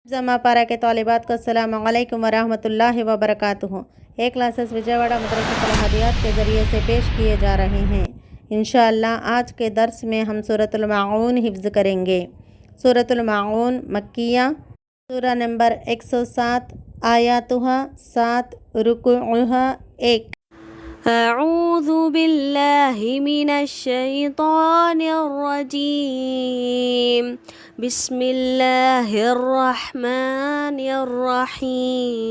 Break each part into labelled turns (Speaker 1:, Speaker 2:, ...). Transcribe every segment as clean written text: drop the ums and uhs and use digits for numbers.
Speaker 1: जमा पारा के तालिबात को अस्सलामु अलैकुम वरहमतुल्लाहि वबरकातुहू। ये क्लासेस विजयवाड़ा मदरसा हदियात के ज़रिए से पेश किए जा रहे हैं। इंशाअल्लाह आज के दर्स में हम सूरतुल माऊन हिफ्ज़ करेंगे। सूरतुल माऊन मक्किया, सूरा नंबर 107, आयातुहा 7, रुकुउहा 1।
Speaker 2: أعوذ بالله من الشيطان الرجيم بسم الله الرحمن الرحيم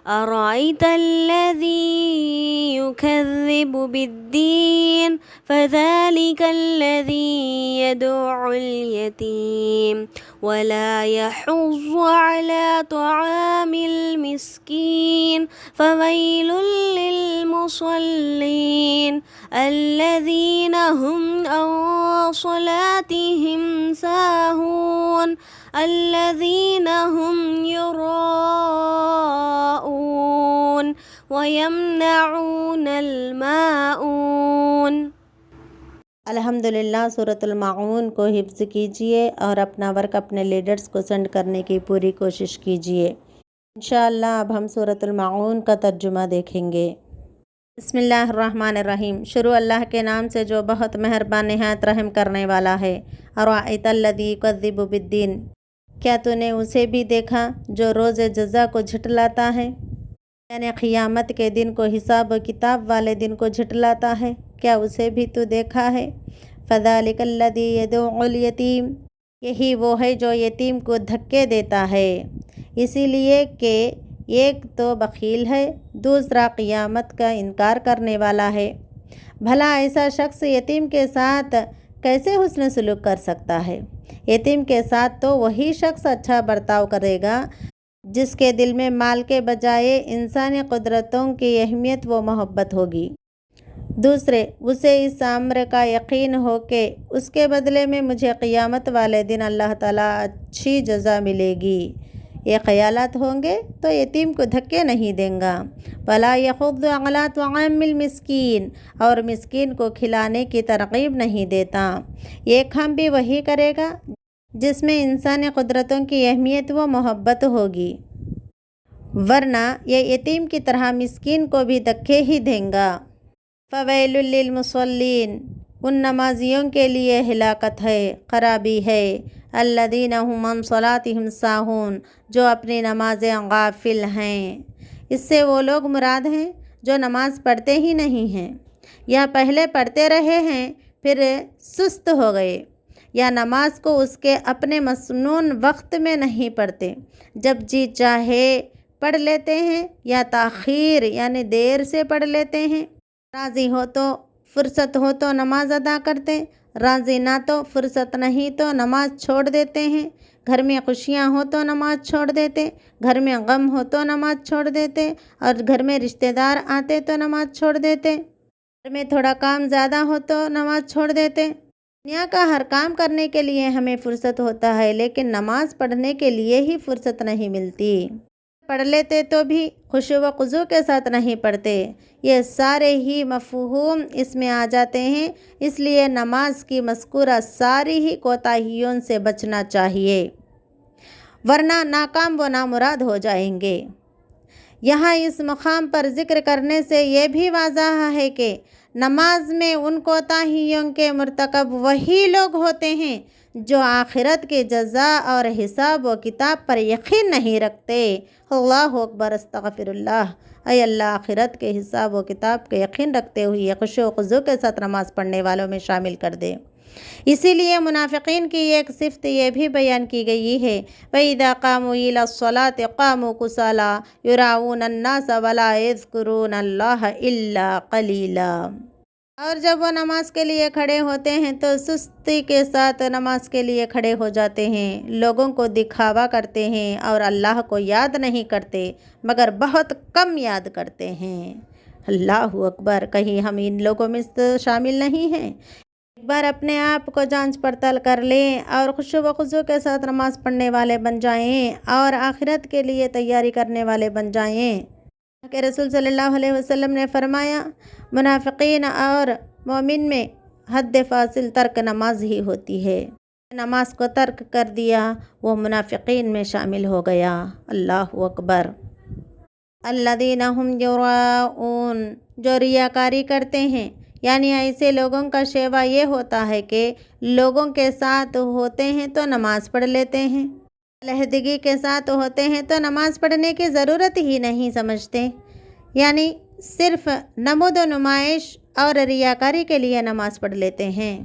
Speaker 2: أرأيت الذي يكذب بالدين فذلك الذي يدع اليتيم ولا يحض على طعام المسكين فويل للمصلين الذين هم عن صلاتهم ساهون الذين هم يراءون ويمنعون الماعون।
Speaker 1: अल्हम्दुलिल्लाह सूरतुल माऊन को हिफ्ज़ कीजिए और अपना वर्क अपने लीडर्स को सेंड करने की पूरी कोशिश कीजिए। इंशाअल्लाह अब हम सूरतुल माऊन का तर्जुमा देखेंगे। बिस्मिल्लाहिर्रहमानिर्रहीम। शुरू अल्लाह के नाम से जो बहुत मेहरबान निहायत रहम करने वाला है। अरअयतल्लज़ी युकज़्ज़िबु बिद्दीन, क्या तूने उसे भी देखा जो रोज़ जज़ा को झुठलाता है, यानी क़ियामत के दिन को, हिसाब व किताब वाले दिन को झुठलाता है, क्या उसे भी तू देखा है। फ़ज़ालिकल्लज़ी यदउल यतीम, यही वो है जो यतीम को धक्के देता है, इसीलिए कि एक तो बख़ील है, दूसरा क़ियामत का इनकार करने वाला है। भला ऐसा शख्स यतीम के साथ कैसे हुस्न सलूक कर सकता है। यतीम के साथ तो वही शख्स अच्छा बर्ताव करेगा जिसके दिल में माल के बजाय इंसानी कुदरतों की अहमियत व मोहब्बत होगी। दूसरे, उसे इस अम्र का यकीन हो कि उसके बदले में मुझे क़ियामत वाले दिन अल्लाह ताला अच्छी जज़ा मिलेगी। ये ख़यालात होंगे तो यतीम को धक्के नहीं देगा। वला यखुद्दु अला तआमिल मिस्कीन, और मिस्कीन को खिलाने की तरग़ीब नहीं देता। ये काम भी वही करेगा जिसमें इंसानी कुदरतों की अहमियत व मोहब्बत होगी, वरना ये यतीम की तरह मिस्कीन को भी धक्के ही देगा। फ़वैलुल लिलमुसल्लीन, उन नमाजियों के लिए हिलाकत है, खराबी है। अल्लज़ीना हुम अन सलातिहिम साहून, जो अपनी नमाज़ें गाफिल हैं। इससे वो लोग मुराद हैं जो नमाज पढ़ते ही नहीं हैं, या पहले पढ़ते रहे हैं फिर सुस्त हो गए, या नमाज को उसके अपने मसनून वक्त में नहीं पढ़ते, जब जी चाहे पढ़ लेते हैं, या ताख़ीर यानी देर से पढ़ लेते हैं। राज़ी हो तो फ़ुर्सत हो तो नमाज अदा करते, राज़ी ना तो फ़ुर्सत नहीं तो नमाज छोड़ देते हैं। घर में खुशियाँ हो तो नमाज छोड़ देते, घर में गम हो तो नमाज छोड़ देते, और घर में रिश्तेदार आते तो नमाज छोड़ देते, घर में थोड़ा काम ज़्यादा हो तो नमाज छोड़ देते। दुनिया का हर काम करने के लिए हमें फ़ुर्सत होता है, लेकिन नमाज पढ़ने के लिए ही फ़ुर्सत नहीं मिलती। पढ़ लेते तो भी खुशू व खुज़ू के साथ नहीं पढ़ते। ये सारे ही मफ़हूम इसमें आ जाते हैं, इसलिए नमाज की मज़कूरा सारी ही कोताहियों से बचना चाहिए, वरना नाकाम व नामुराद हो जाएंगे। यहाँ इस मकाम पर ज़िक्र करने से ये भी वाज़ाह है कि नमाज में उन कोताहियों के मुर्तकब वही लोग होते हैं जो आखिरत के जज़ा और हिसाब व किताब पर यकीन नहीं रखते। अल्लाहु अकबर, अस्तग़फिरुल्लाह। ऐ अल्लाह आखिरत के हिसाब व किताब के यकीन रखते हुए खुशू खुज़ू के साथ नमाज़ पढ़ने वालों में शामिल कर दे। इसीलिए मुनाफिकीन की एक सिफ़त ये भी बयान की गई है, वइज़ा क़ामू इला स्सलाति क़ामू कुसाला युराऊन अन्नास वला यज़्कुरूनल्लाह इल्ला क़लीला। और जब वो नमाज के लिए खड़े होते हैं तो सुस्ती के साथ नमाज के लिए खड़े हो जाते हैं, लोगों को दिखावा करते हैं और अल्लाह को याद नहीं करते, मगर बहुत कम याद करते हैं। अल्लाहु अकबर, कहीं हम इन लोगों में शामिल नहीं हैं। एक बार अपने आप को जांच पड़ताल कर लें और खुशू व खुज़ू के साथ नमाज पढ़ने वाले बन जाएं और आखिरत के लिए तैयारी करने वाले बन जाएं। कि रसूल सल्लल्लाहु अलैहि वसल्लम ने फरमाया, मुनाफिकीन और मोमिन में हद फासिल तर्क नमाज ही होती है। نماز کو ترک کر دیا وہ منافقین میں شامل ہو گیا۔ اللہ اکبر۔ الذین هم یراؤون، جو ریاکاری کرتے ہیں، یعنی ایسے لوگوں کا شیوا یہ ہوتا ہے کہ لوگوں کے ساتھ ہوتے ہیں تو نماز پڑھ لیتے ہیں، علیحدگی کے ساتھ ہوتے ہیں تو نماز پڑھنے کی ضرورت ہی نہیں سمجھتے، یعنی صرف نمود و نمائش اور ریاکاری کے لیے نماز پڑھ لیتے ہیں۔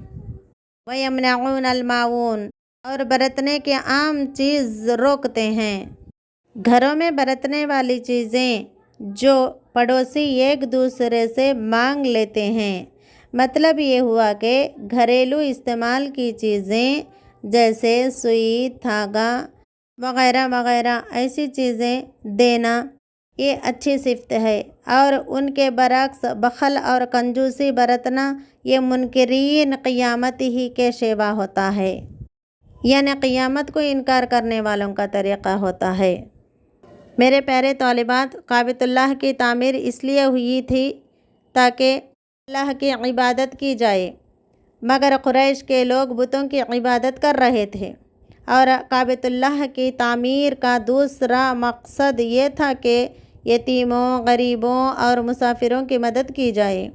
Speaker 1: وَيَمْنَعُونَ الْمَاعُونَ، اور برتنے کی عام چیز روکتے ہیں، گھروں میں برتنے والی چیزیں جو پڑوسی ایک دوسرے سے مانگ لیتے ہیں۔ مطلب یہ ہوا کہ گھریلو استعمال کی چیزیں جیسے سوئی، دھاگا وغیرہ وغیرہ ایسی چیزیں دینا یہ اچھی صفت ہے، اور ان کے برعکس بخل اور کنجوسی برتنا یہ منکرین قیامت ہی کے شیوا ہوتا ہے، یعنی قیامت کو انکار کرنے والوں کا طریقہ ہوتا ہے۔ میرے پیارے طالبات، کعبۃ اللہ کی تعمیر اس لیے ہوئی تھی تاکہ اللہ کی عبادت کی جائے، مگر قریش کے لوگ بتوں کی عبادت کر رہے تھے، اور کعبۃ اللہ کی تعمیر کا دوسرا مقصد یہ تھا کہ یتیموں، غریبوں اور مسافروں کی مدد کی جائے،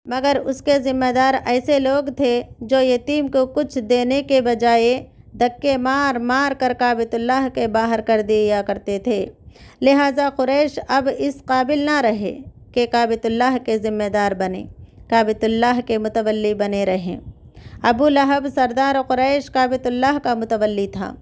Speaker 1: مگر اس کے ذمہ دار ایسے لوگ تھے جو یتیم کو کچھ دینے کے بجائے دھکے مار مار کر کعبۃ اللہ کے باہر کر دیا کرتے تھے، لہٰذا قریش اب اس قابل نہ رہے کہ کعبۃ اللہ کے ذمہ دار بنے، کعبۃ اللہ کے متولی بنے رہیں۔ ابو لہب سردار قریش کعبۃ اللہ کا متولی تھا،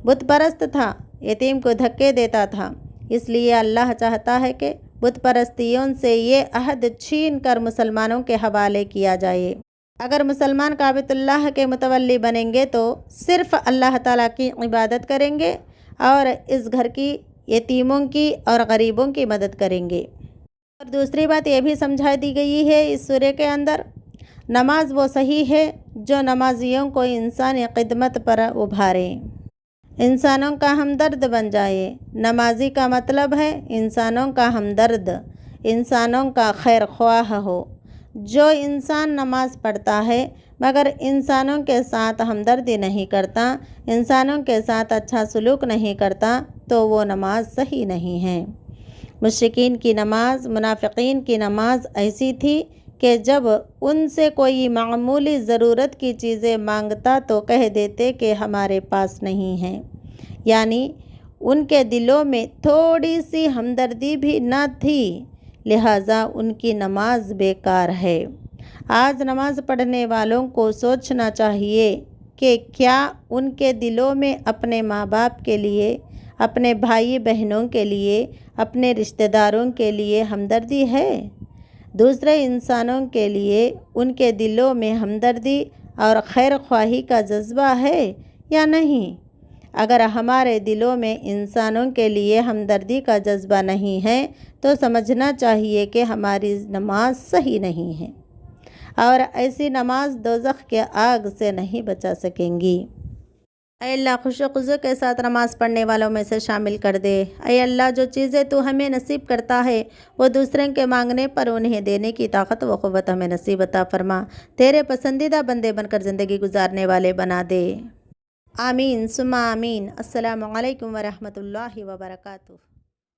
Speaker 1: بت پرست تھا، یتیم کو دھکے دیتا تھا، اس لیے اللہ چاہتا ہے کہ بت پرستیوں سے یہ عہد چھین کر مسلمانوں کے حوالے کیا جائے۔ اگر مسلمان کعبۃ اللہ کے متولی بنیں گے تو صرف اللہ تعالیٰ کی عبادت کریں گے اور اس گھر کی یتیموں کی اور غریبوں کی مدد کریں گے۔ اور دوسری بات یہ بھی سمجھا دی گئی ہے اس سورہ کے اندر، نماز وہ صحیح ہے جو نمازیوں کو انسانی خدمت پر ابھارے، انسانوں کا ہمدرد بن جائے۔ نمازی کا مطلب ہے انسانوں کا ہمدرد، انسانوں کا خیر خواہ ہو۔ جو انسان نماز پڑھتا ہے مگر انسانوں کے ساتھ ہمدردی نہیں کرتا، انسانوں کے ساتھ اچھا سلوک نہیں کرتا تو وہ نماز صحیح نہیں ہے۔ مشرکین کی نماز، منافقین کی نماز ایسی تھی کہ جب ان سے کوئی معمولی ضرورت کی چیزیں مانگتا تو کہہ دیتے کہ ہمارے پاس نہیں ہیں، یعنی ان کے دلوں میں تھوڑی سی ہمدردی بھی نہ تھی، لہٰذا ان کی نماز بیکار ہے۔ آج نماز پڑھنے والوں کو سوچنا چاہیے کہ کیا ان کے دلوں میں اپنے ماں باپ کے لیے، اپنے بھائی بہنوں کے لیے، اپنے رشتہ داروں کے لیے ہمدردی ہے؟ دوسرے انسانوں کے لیے ان کے دلوں میں ہمدردی اور خیر خواہی کا جذبہ ہے یا نہیں؟ اگر ہمارے دلوں میں انسانوں کے لیے ہمدردی کا جذبہ نہیں ہے تو سمجھنا چاہیے کہ ہماری نماز صحیح نہیں ہے، اور ایسی نماز دوزخ کے آگ سے نہیں بچا سکیں گی۔ اے اللہ، خوش و خضوع کے ساتھ نماز پڑھنے والوں میں سے شامل کر دے۔ اے اللہ، جو چیزیں تو ہمیں نصیب کرتا ہے وہ دوسرے کے مانگنے پر انہیں دینے کی طاقت و قوت ہمیں نصیب عطا فرما، تیرے پسندیدہ بندے بن کر زندگی گزارنے والے بنا دے۔ آمین ثم آمین۔ السلام علیکم ورحمۃ اللہ وبرکاتہ۔